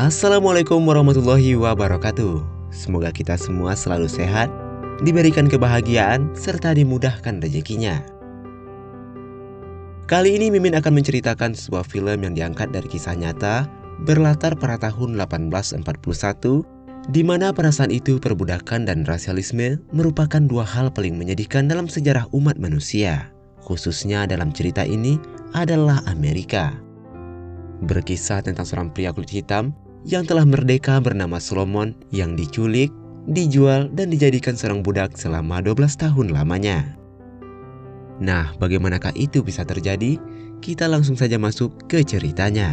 Assalamualaikum warahmatullahi wabarakatuh. Semoga kita semua selalu sehat, diberikan kebahagiaan, serta dimudahkan rezekinya. Kali ini Mimin akan menceritakan sebuah film yang diangkat dari kisah nyata berlatar pada tahun 1841, di mana pada saat itu perbudakan dan rasialisme merupakan dua hal paling menyedihkan dalam sejarah umat manusia. Khususnya dalam cerita ini adalah Amerika. Berkisah tentang seorang pria kulit hitam yang telah merdeka bernama Solomon yang diculik, dijual, dan dijadikan seorang budak selama 12 tahun lamanya. Nah, bagaimanakah itu bisa terjadi? Kita langsung saja masuk ke ceritanya.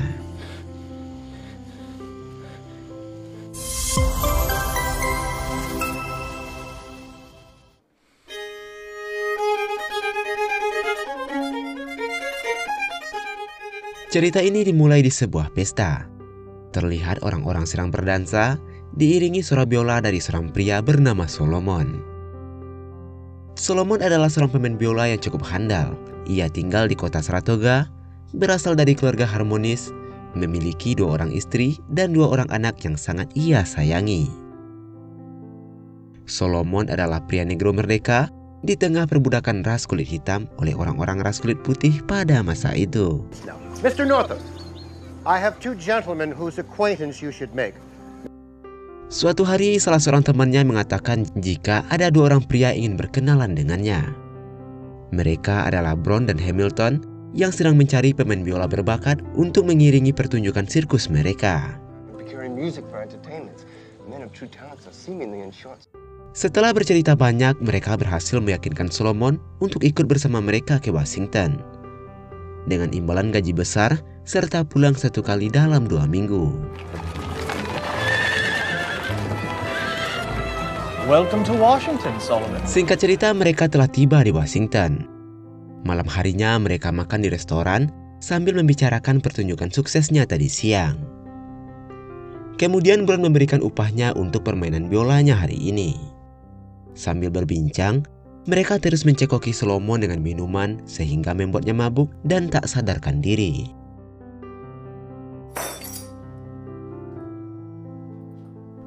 Cerita ini dimulai di sebuah pesta. Terlihat orang-orang sedang berdansa, diiringi suara biola dari seorang pria bernama Solomon. Solomon adalah seorang pemain biola yang cukup handal. Ia tinggal di kota Saratoga, berasal dari keluarga harmonis, memiliki 2 orang istri dan 2 orang anak yang sangat ia sayangi. Solomon adalah pria negro merdeka di tengah perbudakan ras kulit hitam oleh orang-orang ras kulit putih pada masa itu. Mr. Northam, I have 2 gentlemen whose acquaintance you should make. Suatu hari salah seorang temannya mengatakan jika ada 2 orang pria ingin berkenalan dengannya. Mereka adalah Brown dan Hamilton yang sedang mencari pemain biola berbakat untuk mengiringi pertunjukan sirkus mereka. Setelah bercerita banyak, mereka berhasil meyakinkan Solomon untuk ikut bersama mereka ke Washington dengan imbalan gaji besar serta pulang 1 kali dalam 2 minggu. Welcome to Washington, Solomon. Singkat cerita, mereka telah tiba di Washington. Malam harinya mereka makan di restoran sambil membicarakan pertunjukan suksesnya tadi siang. Kemudian Brown memberikan upahnya untuk permainan biolanya hari ini. Sambil berbincang, mereka terus mencekoki Solomon dengan minuman sehingga membuatnya mabuk dan tak sadarkan diri.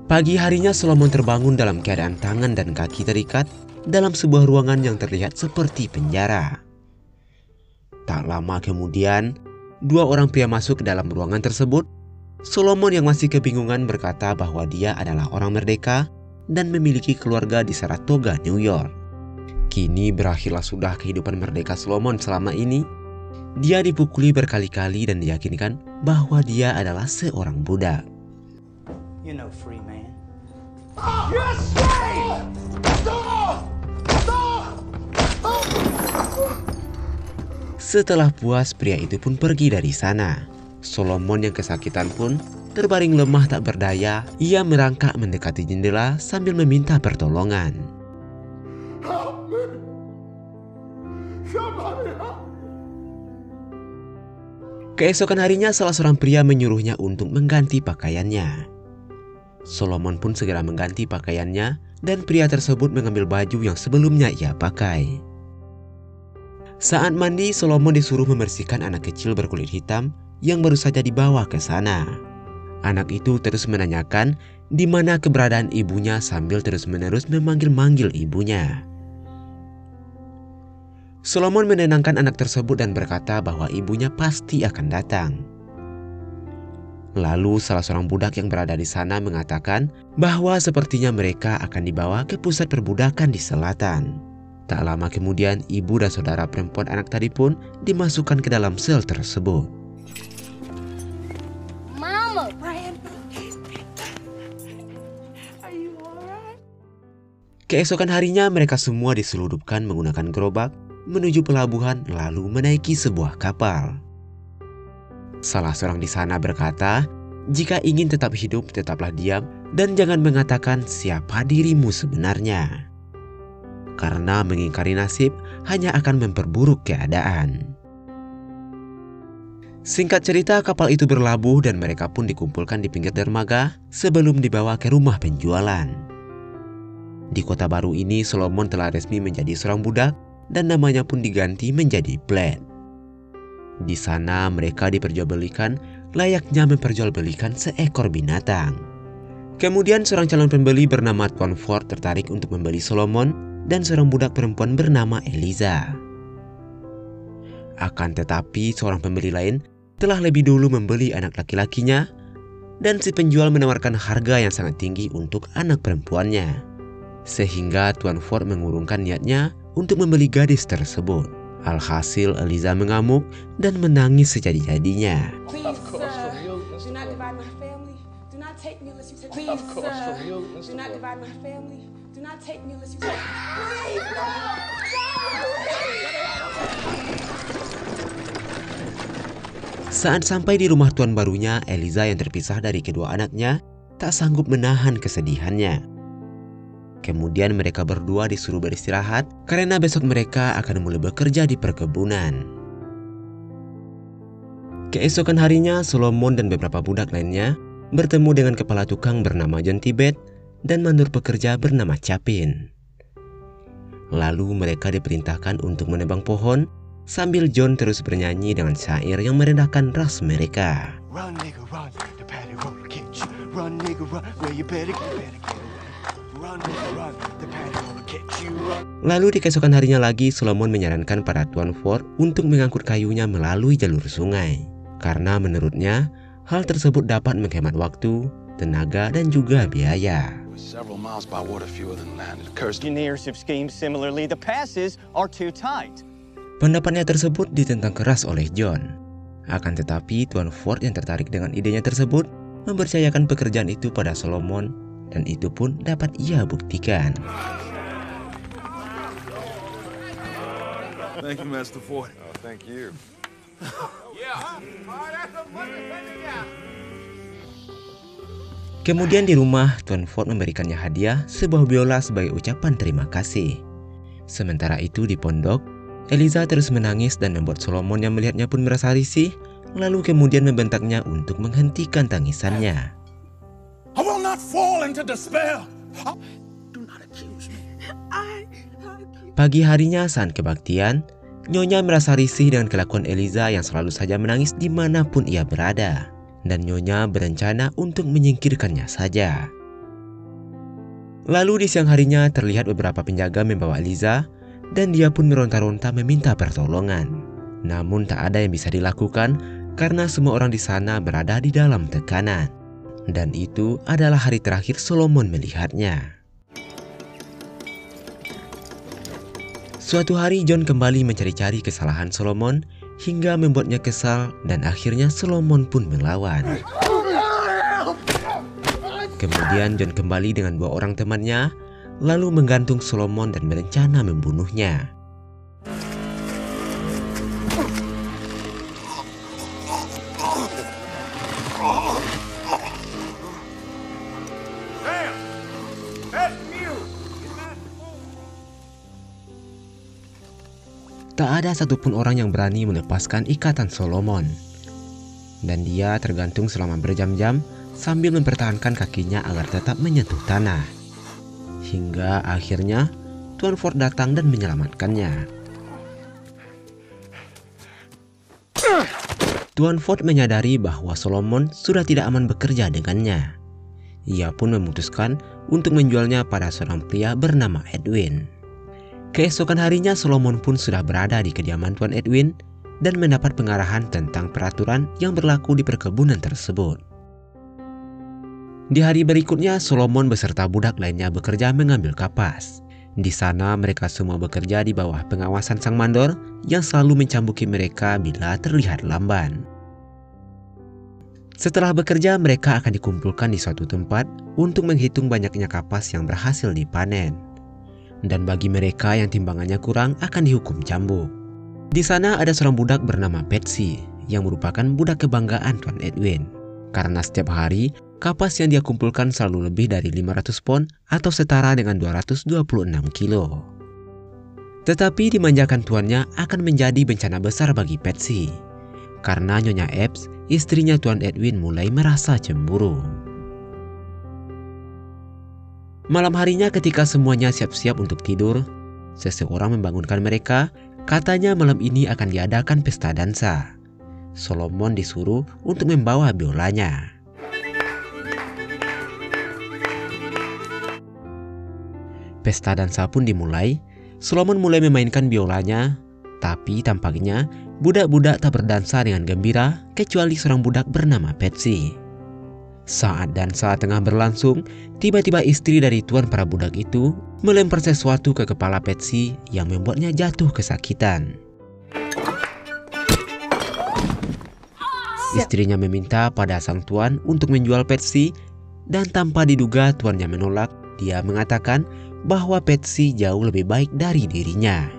Pagi harinya Solomon terbangun dalam keadaan tangan dan kaki terikat dalam sebuah ruangan yang terlihat seperti penjara. Tak lama kemudian, 2 orang pria masuk ke dalam ruangan tersebut. Solomon yang masih kebingungan berkata bahwa dia adalah orang merdeka dan memiliki keluarga di Saratoga, New York. Kini berakhirlah sudah kehidupan merdeka Solomon selama ini. Dia dipukuli berkali-kali dan diyakinkan bahwa dia adalah seorang budak. You know, free man. Setelah puas, pria itu pun pergi dari sana. Solomon yang kesakitan pun terbaring lemah tak berdaya. Ia merangkak mendekati jendela sambil meminta pertolongan. Keesokan harinya salah seorang pria menyuruhnya untuk mengganti pakaiannya. Solomon pun segera mengganti pakaiannya dan pria tersebut mengambil baju yang sebelumnya ia pakai. Saat mandi, Solomon disuruh membersihkan anak kecil berkulit hitam yang baru saja dibawa ke sana. Anak itu terus menanyakan di mana keberadaan ibunya sambil terus-menerus memanggil-manggil ibunya. Solomon menenangkan anak tersebut dan berkata bahwa ibunya pasti akan datang. Lalu salah seorang budak yang berada di sana mengatakan bahwa sepertinya mereka akan dibawa ke pusat perbudakan di selatan. Tak lama kemudian ibu dan saudara perempuan anak tadi pun dimasukkan ke dalam sel tersebut. Mama, are you alright? Keesokan harinya mereka semua diseludupkan menggunakan gerobak menuju pelabuhan lalu menaiki sebuah kapal. Salah seorang di sana berkata, jika ingin tetap hidup, tetaplah diam dan jangan mengatakan siapa dirimu sebenarnya. Karena mengingkari nasib hanya akan memperburuk keadaan. Singkat cerita, kapal itu berlabuh dan mereka pun dikumpulkan di pinggir dermaga sebelum dibawa ke rumah penjualan. Di kota baru ini, Solomon telah resmi menjadi seorang budak dan namanya pun diganti menjadi Blade. Di sana mereka diperjualbelikan layaknya memperjualbelikan seekor binatang. Kemudian seorang calon pembeli bernama Tuan Ford tertarik untuk membeli Solomon dan seorang budak perempuan bernama Eliza. Akan tetapi seorang pembeli lain telah lebih dulu membeli anak laki-lakinya dan si penjual menawarkan harga yang sangat tinggi untuk anak perempuannya. Sehingga Tuan Ford mengurungkan niatnya untuk membeli gadis tersebut. Alhasil Eliza mengamuk dan menangis sejadi-jadinya. Please, sir, do not divide my family. Do not take me unless you take me. Please, sir, do not divide my family. Do not take me unless you take me. Please, Saat sampai di rumah tuan barunya, Eliza yang terpisah dari kedua anaknya tak sanggup menahan kesedihannya. Kemudian mereka berdua disuruh beristirahat karena besok mereka akan mulai bekerja di perkebunan. Keesokan harinya, Solomon dan beberapa budak lainnya bertemu dengan kepala tukang bernama John Tibet dan mandor pekerja bernama Chapin. Lalu mereka diperintahkan untuk menebang pohon sambil John terus bernyanyi dengan syair yang merendahkan ras mereka. Run, nigga, run. The paddy will catch you. Run, nigga, run. Where you better get away. Run, nigga, run. The paddy will catch you. Run. Lalu di keesokan harinya lagi, Solomon menyarankan pada Tuan Ford untuk mengangkut kayunya melalui jalur sungai. Karena menurutnya, hal tersebut dapat menghemat waktu, tenaga, dan juga biaya. Several miles by water, fewer than land. It occurs to Engineers have schemed similarly. The passes are too tight. Pendapatnya tersebut ditentang keras oleh John. Akan tetapi Tuan Ford yang tertarik dengan idenya tersebut mempercayakan pekerjaan itu pada Solomon, dan itu pun dapat ia buktikan. Thank you, Master Ford. Oh, thank you. Kemudian di rumah, Tuan Ford memberikannya hadiah sebuah biola sebagai ucapan terima kasih. Sementara itu di pondok, Eliza terus menangis dan membuat Solomon yang melihatnya pun merasa risih, lalu kemudian membentaknya untuk menghentikan tangisannya. I will not fall into despair. Do not accuse me. Pagi harinya saat kebaktian, Nyonya merasa risih dengan kelakuan Eliza yang selalu saja menangis dimanapun ia berada. Dan Nyonya berencana untuk menyingkirkannya saja. Lalu di siang harinya terlihat beberapa penjaga membawa Eliza, dan dia pun meronta-ronta meminta pertolongan. Namun tak ada yang bisa dilakukan karena semua orang di sana berada di dalam tekanan. Dan itu adalah hari terakhir Solomon melihatnya. Suatu hari John kembali mencari-cari kesalahan Solomon hingga membuatnya kesal, dan akhirnya Solomon pun melawan. Kemudian John kembali dengan 2 orang temannya, lalu menggantung Solomon dan berencana membunuhnya. Tak ada satupun orang yang berani melepaskan ikatan Solomon. Dan dia tergantung selama berjam-jam sambil mempertahankan kakinya agar tetap menyentuh tanah. Hingga akhirnya Tuan Ford datang dan menyelamatkannya. Tuan Ford menyadari bahwa Solomon sudah tidak aman bekerja dengannya. Ia pun memutuskan untuk menjualnya pada seorang pria bernama Edwin. Keesokan harinya Solomon pun sudah berada di kediaman Tuan Edwin dan mendapat pengarahan tentang peraturan yang berlaku di perkebunan tersebut. Di hari berikutnya, Solomon beserta budak lainnya bekerja mengambil kapas. Di sana mereka semua bekerja di bawah pengawasan sang mandor yang selalu mencambuki mereka bila terlihat lamban. Setelah bekerja, mereka akan dikumpulkan di suatu tempat untuk menghitung banyaknya kapas yang berhasil dipanen. Dan bagi mereka yang timbangannya kurang akan dihukum cambuk. Di sana ada seorang budak bernama Betsy yang merupakan budak kebanggaan Tuan Edwin. Karena setiap hari, kapas yang dia kumpulkan selalu lebih dari 500 pon atau setara dengan 226 kilo. Tetapi dimanjakan tuannya akan menjadi bencana besar bagi Betsy. Karena Nyonya Epps, istrinya Tuan Edwin, mulai merasa cemburu. Malam harinya ketika semuanya siap-siap untuk tidur, seseorang membangunkan mereka. Katanya malam ini akan diadakan pesta dansa. Solomon disuruh untuk membawa biolanya. Pesta dansa pun dimulai. Solomon mulai memainkan biolanya, tapi tampaknya budak-budak tak berdansa dengan gembira kecuali seorang budak bernama Patsy. Saat dansa tengah berlangsung, tiba-tiba istri dari tuan para budak itu melempar sesuatu ke kepala Patsy yang membuatnya jatuh kesakitan. Istrinya meminta pada sang tuan untuk menjual Patsy, dan tanpa diduga tuannya menolak. Dia mengatakan bahwa Patsy jauh lebih baik dari dirinya.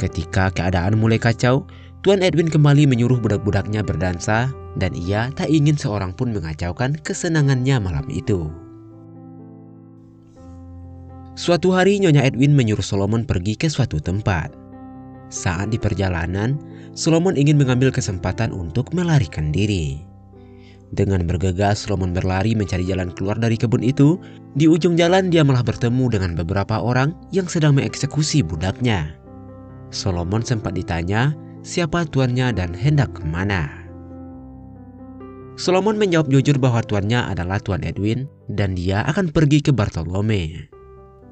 Ketika keadaan mulai kacau, Tuan Edwin kembali menyuruh budak-budaknya berdansa, dan ia tak ingin seorang pun mengacaukan kesenangannya malam itu. Suatu hari Nyonya Edwin menyuruh Solomon pergi ke suatu tempat. Saat di perjalanan, Solomon ingin mengambil kesempatan untuk melarikan diri. Dengan bergegas, Solomon berlari mencari jalan keluar dari kebun itu. Di ujung jalan dia malah bertemu dengan beberapa orang yang sedang mengeksekusi budaknya. Solomon sempat ditanya siapa tuannya dan hendak kemana. Solomon menjawab jujur bahwa tuannya adalah Tuan Edwin dan dia akan pergi ke Bartolome.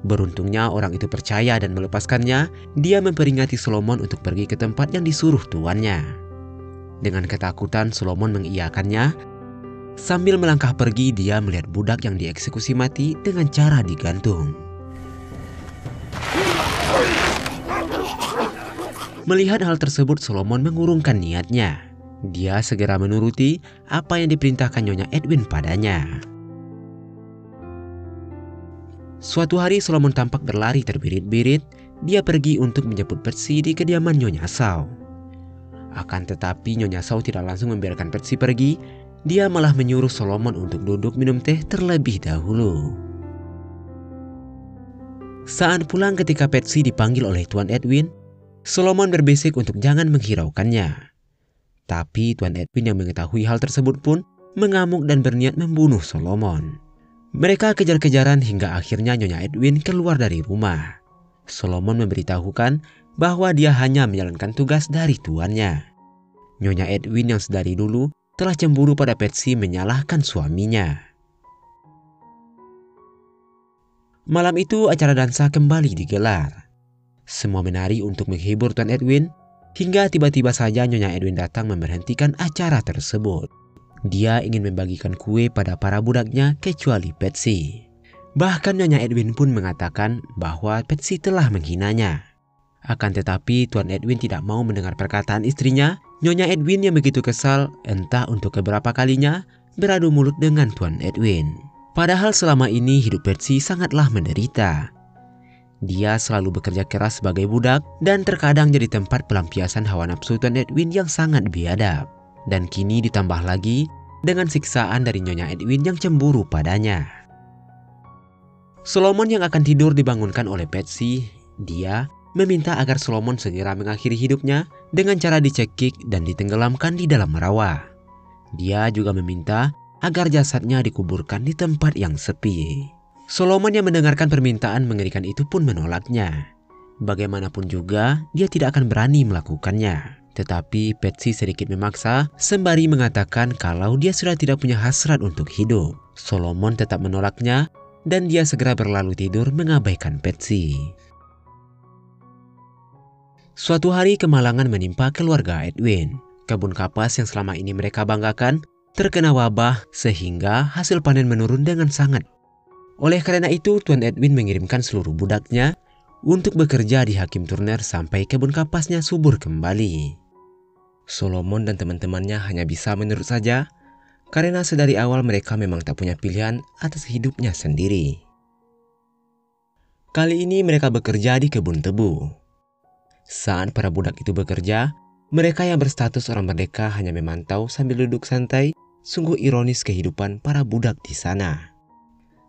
Beruntungnya orang itu percaya dan melepaskannya. Dia memperingati Solomon untuk pergi ke tempat yang disuruh tuannya. Dengan ketakutan Solomon mengiyakannya. Sambil melangkah pergi, dia melihat budak yang dieksekusi mati dengan cara digantung. Melihat hal tersebut, Solomon mengurungkan niatnya. Dia segera menuruti apa yang diperintahkan Nyonya Edwin padanya. Suatu hari Solomon tampak berlari terbirit-birit. Dia pergi untuk menjemput Patsy di kediaman Nyonya Shaw. Akan tetapi Nyonya Shaw tidak langsung membiarkan Patsy pergi. Dia malah menyuruh Solomon untuk duduk minum teh terlebih dahulu. Saat pulang ketika Patsy dipanggil oleh Tuan Edwin, Solomon berbisik untuk jangan menghiraukannya. Tapi Tuan Edwin yang mengetahui hal tersebut pun mengamuk dan berniat membunuh Solomon. Mereka kejar-kejaran hingga akhirnya Nyonya Edwin keluar dari rumah. Solomon memberitahukan bahwa dia hanya menjalankan tugas dari tuannya. Nyonya Edwin yang sedari dulu telah cemburu pada Patsy menyalahkan suaminya. Malam itu acara dansa kembali digelar. Semua menari untuk menghibur Tuan Edwin, hingga tiba-tiba saja Nyonya Edwin datang memberhentikan acara tersebut. Dia ingin membagikan kue pada para budaknya kecuali Patsy. Bahkan Nyonya Edwin pun mengatakan bahwa Patsy telah menghinanya. Akan tetapi Tuan Edwin tidak mau mendengar perkataan istrinya. Nyonya Edwin yang begitu kesal, entah untuk keberapa kalinya, beradu mulut dengan Tuan Edwin. Padahal selama ini hidup Patsy sangatlah menderita. Dia selalu bekerja keras sebagai budak dan terkadang jadi tempat pelampiasan hawa nafsu Tuan Edwin yang sangat biadab. Dan kini ditambah lagi dengan siksaan dari Nyonya Edwin yang cemburu padanya. Solomon yang akan tidur dibangunkan oleh Patsy. Dia meminta agar Solomon segera mengakhiri hidupnya dengan cara dicekik dan ditenggelamkan di dalam rawa. Dia juga meminta agar jasadnya dikuburkan di tempat yang sepi. Solomon yang mendengarkan permintaan mengerikan itu pun menolaknya. Bagaimanapun juga, dia tidak akan berani melakukannya. Tetapi Patsy sedikit memaksa sembari mengatakan kalau dia sudah tidak punya hasrat untuk hidup. Solomon tetap menolaknya dan dia segera berlalu tidur mengabaikan Patsy. Suatu hari kemalangan menimpa keluarga Edwin. Kebun kapas yang selama ini mereka banggakan terkena wabah sehingga hasil panen menurun dengan sangat. Oleh karena itu Tuan Edwin mengirimkan seluruh budaknya untuk bekerja di Hakim Turner sampai kebun kapasnya subur kembali. Solomon dan teman-temannya hanya bisa menurut saja karena sedari awal mereka memang tak punya pilihan atas hidupnya sendiri. Kali ini mereka bekerja di kebun tebu. Saat para budak itu bekerja, mereka yang berstatus orang merdeka hanya memantau sambil duduk santai. Sungguh ironis kehidupan para budak di sana.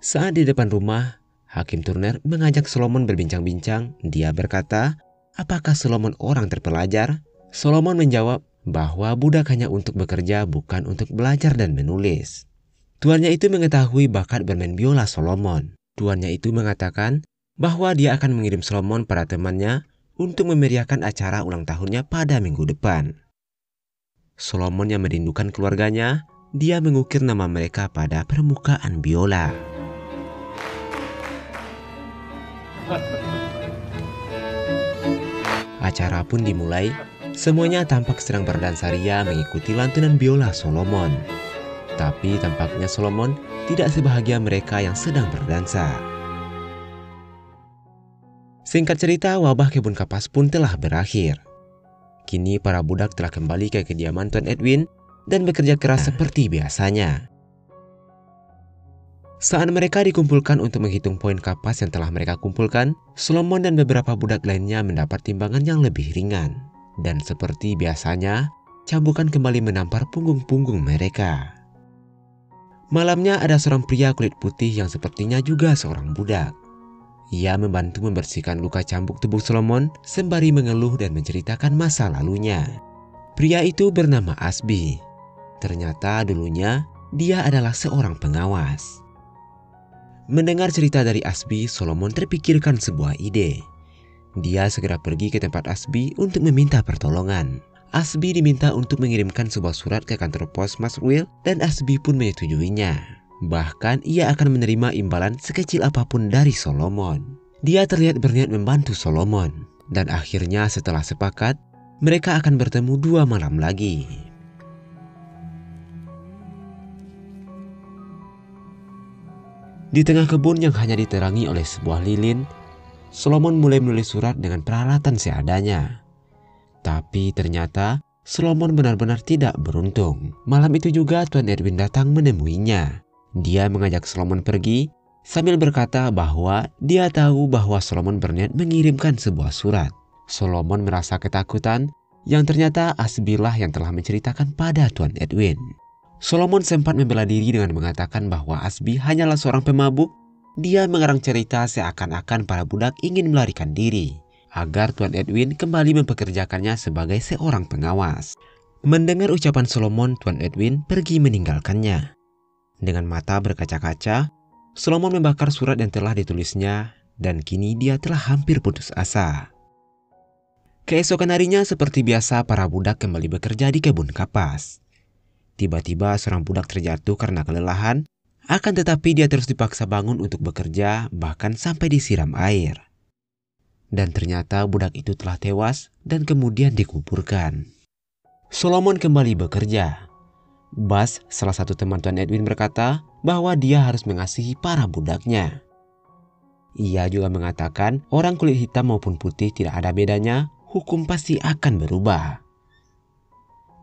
Saat di depan rumah, Hakim Turner mengajak Solomon berbincang-bincang. Dia berkata, apakah Solomon orang terpelajar? Solomon menjawab bahwa budak hanya untuk bekerja, bukan untuk belajar dan menulis. Tuannya itu mengetahui bakat bermain biola Solomon. Tuannya itu mengatakan bahwa dia akan mengirim Solomon pada temannya untuk memeriahkan acara ulang tahunnya pada minggu depan. Solomon yang merindukan keluarganya, dia mengukir nama mereka pada permukaan biola. Acara pun dimulai. Semuanya tampak sedang berdansa ria mengikuti lantunan biola Solomon. Tapi tampaknya Solomon tidak sebahagia mereka yang sedang berdansa. Singkat cerita, wabah kebun kapas pun telah berakhir. Kini para budak telah kembali ke kediaman Tuan Edwin dan bekerja keras seperti biasanya. Saat mereka dikumpulkan untuk menghitung poin kapas yang telah mereka kumpulkan, Solomon dan beberapa budak lainnya mendapat timbangan yang lebih ringan. Dan seperti biasanya, cambukan kembali menampar punggung-punggung mereka. Malamnya ada seorang pria kulit putih yang sepertinya juga seorang budak. Ia membantu membersihkan luka cambuk tubuh Solomon sembari mengeluh dan menceritakan masa lalunya. Pria itu bernama Asbi. Ternyata dulunya dia adalah seorang pengawas. Mendengar cerita dari Asbi, Solomon terpikirkan sebuah ide. Dia segera pergi ke tempat Asbi untuk meminta pertolongan. Asbi diminta untuk mengirimkan sebuah surat ke kantor pos Masrwil dan Asbi pun menyetujuinya. Bahkan ia akan menerima imbalan sekecil apapun dari Solomon. Dia terlihat berniat membantu Solomon. Dan akhirnya setelah sepakat, mereka akan bertemu 2 malam lagi. Di tengah kebun yang hanya diterangi oleh sebuah lilin, Solomon mulai menulis surat dengan peralatan seadanya. Tapi ternyata Solomon benar-benar tidak beruntung. Malam itu juga Tuan Edwin datang menemuinya. Dia mengajak Solomon pergi sambil berkata bahwa dia tahu bahwa Solomon berniat mengirimkan sebuah surat. Solomon merasa ketakutan yang ternyata Asbilah yang telah menceritakan pada Tuan Edwin. Solomon sempat membela diri dengan mengatakan bahwa Asbi hanyalah seorang pemabuk. Dia mengarang cerita seakan-akan para budak ingin melarikan diri agar Tuan Edwin kembali mempekerjakannya sebagai seorang pengawas. Mendengar ucapan Solomon, Tuan Edwin pergi meninggalkannya. Dengan mata berkaca-kaca, Solomon membakar surat yang telah ditulisnya dan kini dia telah hampir putus asa. Keesokan harinya seperti biasa para budak kembali bekerja di kebun kapas. Tiba-tiba seorang budak terjatuh karena kelelahan. Akan tetapi dia terus dipaksa bangun untuk bekerja, bahkan sampai disiram air. Dan ternyata budak itu telah tewas dan kemudian dikuburkan. Solomon kembali bekerja. Bas, salah satu teman Tuan Edwin, berkata bahwa dia harus mengasihi para budaknya. Ia juga mengatakan orang kulit hitam maupun putih tidak ada bedanya, hukum pasti akan berubah.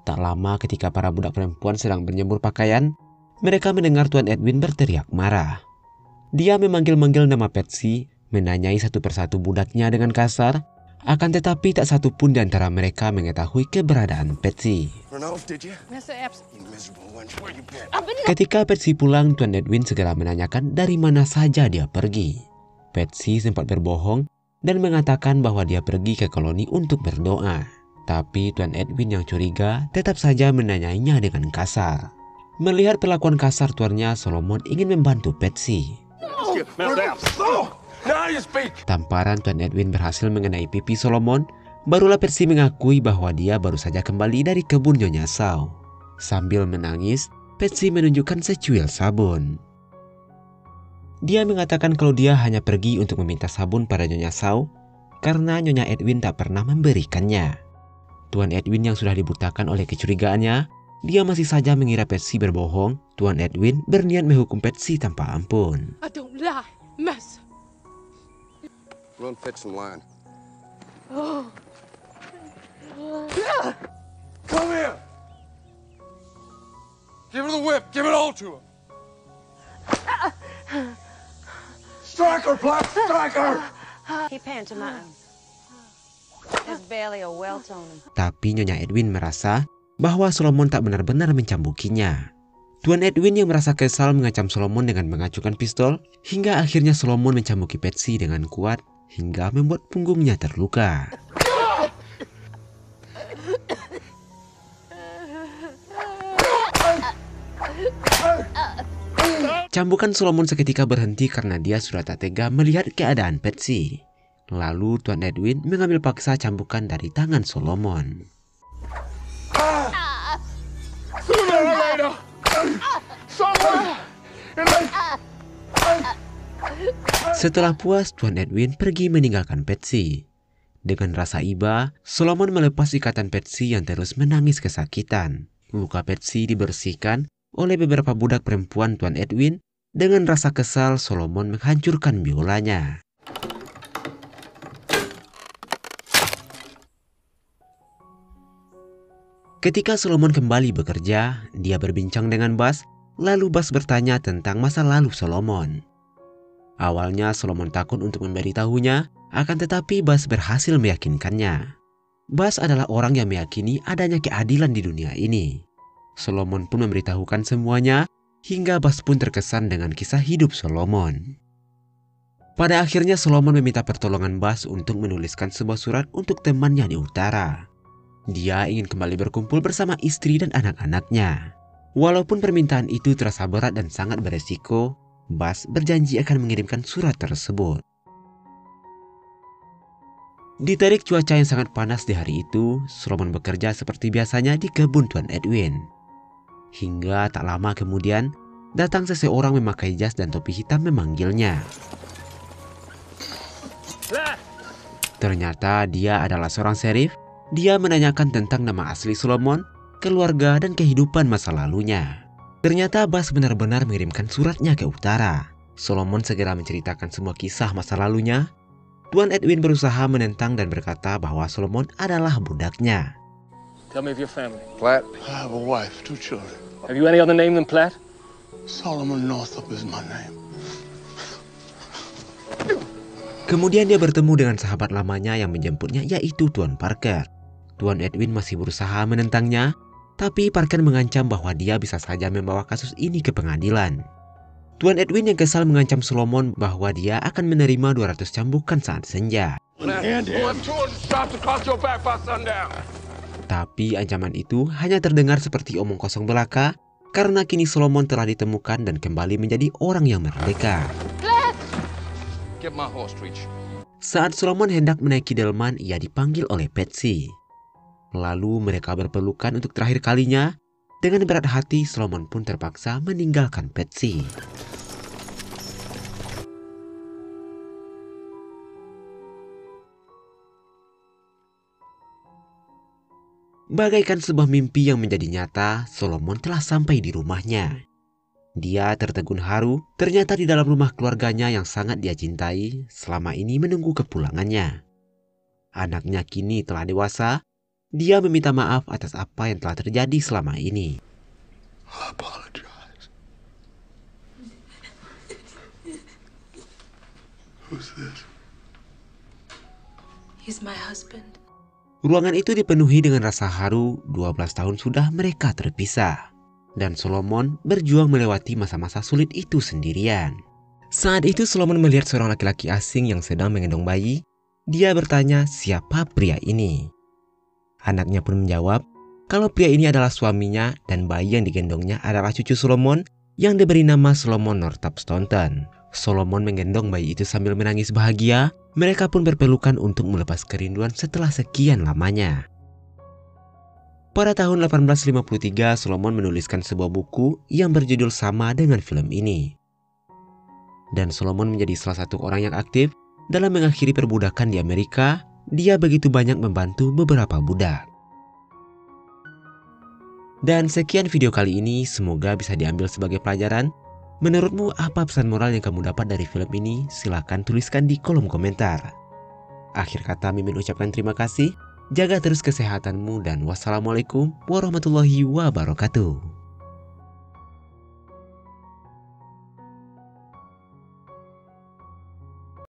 Tak lama ketika para budak perempuan sedang berjemur pakaian, mereka mendengar Tuan Edwin berteriak marah. Dia memanggil-manggil nama Patsy, menanyai satu persatu budaknya dengan kasar, akan tetapi tak satu pun di antara mereka mengetahui keberadaan Patsy. Ketika Patsy pulang, Tuan Edwin segera menanyakan dari mana saja dia pergi. Patsy sempat berbohong dan mengatakan bahwa dia pergi ke koloni untuk berdoa. Tapi Tuan Edwin yang curiga tetap saja menanyainya dengan kasar. Melihat perlakuan kasar tuannya, Solomon ingin membantu Patsy. Tamparan Tuan Edwin berhasil mengenai pipi Solomon. Barulah Patsy mengakui bahwa dia baru saja kembali dari kebun Nyonya Shaw. Sambil menangis, Patsy menunjukkan secuil sabun. Dia mengatakan kalau dia hanya pergi untuk meminta sabun pada Nyonya Shaw karena Nyonya Edwin tak pernah memberikannya. Tuan Edwin yang sudah dibutakan oleh kecurigaannya, dia masih saja mengira Patsy berbohong. Tuan Edwin berniat menghukum Patsy tanpa ampun. I don't lie, mess. Run, fetch some line. Come here. Give her the whip. Give it all to her. Strike her, Black. Strike her. He pantomime. There's barely a welt on him. Tapi Nyonya Edwin merasa bahwa Solomon tak benar-benar mencambukinya. Tuan Edwin yang merasa kesal mengancam Solomon dengan mengacukan pistol, hingga akhirnya Solomon mencambuki Patsy dengan kuat hingga membuat punggungnya terluka. Cambukan Solomon seketika berhenti karena dia sudah tak tega melihat keadaan Patsy. Lalu Tuan Edwin mengambil paksa cambukan dari tangan Solomon. Setelah puas, Tuan Edwin pergi meninggalkan Patsy. Dengan rasa iba, Solomon melepas ikatan Patsy yang terus menangis kesakitan. Luka Patsy dibersihkan oleh beberapa budak perempuan Tuan Edwin. Dengan rasa kesal, Solomon menghancurkan biolanya. Ketika Solomon kembali bekerja, dia berbincang dengan Buzz, lalu Buzz bertanya tentang masa lalu Solomon. Awalnya Solomon takut untuk memberitahunya, akan tetapi Buzz berhasil meyakinkannya. Buzz adalah orang yang meyakini adanya keadilan di dunia ini. Solomon pun memberitahukan semuanya, hingga Buzz pun terkesan dengan kisah hidup Solomon. Pada akhirnya Solomon meminta pertolongan Buzz untuk menuliskan sebuah surat untuk temannya di utara. Dia ingin kembali berkumpul bersama istri dan anak-anaknya. Walaupun permintaan itu terasa berat dan sangat beresiko, Buzz berjanji akan mengirimkan surat tersebut. Diterik cuaca yang sangat panas di hari itu, Solomon bekerja seperti biasanya di kebun Tuan Edwin. Hingga tak lama kemudian, datang seseorang memakai jas dan topi hitam memanggilnya. Ternyata dia adalah seorang sheriff. Dia menanyakan tentang nama asli Solomon, keluarga, dan kehidupan masa lalunya. Ternyata Buzz benar-benar mengirimkan suratnya ke utara. Solomon segera menceritakan semua kisah masa lalunya. Tuan Edwin berusaha menentang dan berkata bahwa Solomon adalah budaknya. Tell me of your family. Platt. I have a wife, 2 children. Have you any other name than Platt? Solomon Northup is my name. Kemudian dia bertemu dengan sahabat lamanya yang menjemputnya, yaitu Tuan Parker. Tuan Edwin masih berusaha menentangnya, tapi Parker mengancam bahwa dia bisa saja membawa kasus ini ke pengadilan. Tuan Edwin yang kesal mengancam Solomon bahwa dia akan menerima 200 cambukan saat senja. Tapi ancaman itu hanya terdengar seperti omong kosong belaka, karena kini Solomon telah ditemukan dan kembali menjadi orang yang merdeka. Saat Solomon hendak menaiki delman, ia dipanggil oleh Patsy. Lalu mereka berpelukan untuk terakhir kalinya. Dengan berat hati, Solomon pun terpaksa meninggalkan Patsy. Bagaikan sebuah mimpi yang menjadi nyata, Solomon telah sampai di rumahnya. Dia tertegun haru, ternyata di dalam rumah keluarganya yang sangat dia cintai selama ini menunggu kepulangannya. Anaknya kini telah dewasa, dia meminta maaf atas apa yang telah terjadi selama ini. I apologize. Who's this? He's my husband. Ruangan itu dipenuhi dengan rasa haru. 12 tahun sudah mereka terpisah. Dan Solomon berjuang melewati masa-masa sulit itu sendirian. Saat itu Solomon melihat seorang laki-laki asing yang sedang menggendong bayi. Dia bertanya siapa pria ini. Anaknya pun menjawab kalau pria ini adalah suaminya dan bayi yang digendongnya adalah cucu Solomon yang diberi nama Solomon Northup Staunton. Solomon menggendong bayi itu sambil menangis bahagia. Mereka pun berpelukan untuk melepas kerinduan setelah sekian lamanya. Pada tahun 1853, Solomon menuliskan sebuah buku yang berjudul sama dengan film ini. Dan Solomon menjadi salah satu orang yang aktif dalam mengakhiri perbudakan di Amerika. Dia begitu banyak membantu beberapa budak. Dan sekian video kali ini, semoga bisa diambil sebagai pelajaran. Menurutmu apa pesan moral yang kamu dapat dari film ini? Silahkan tuliskan di kolom komentar. Akhir kata Mimin ucapkan terima kasih. Jaga terus kesehatanmu dan wassalamualaikum warahmatullahi wabarakatuh.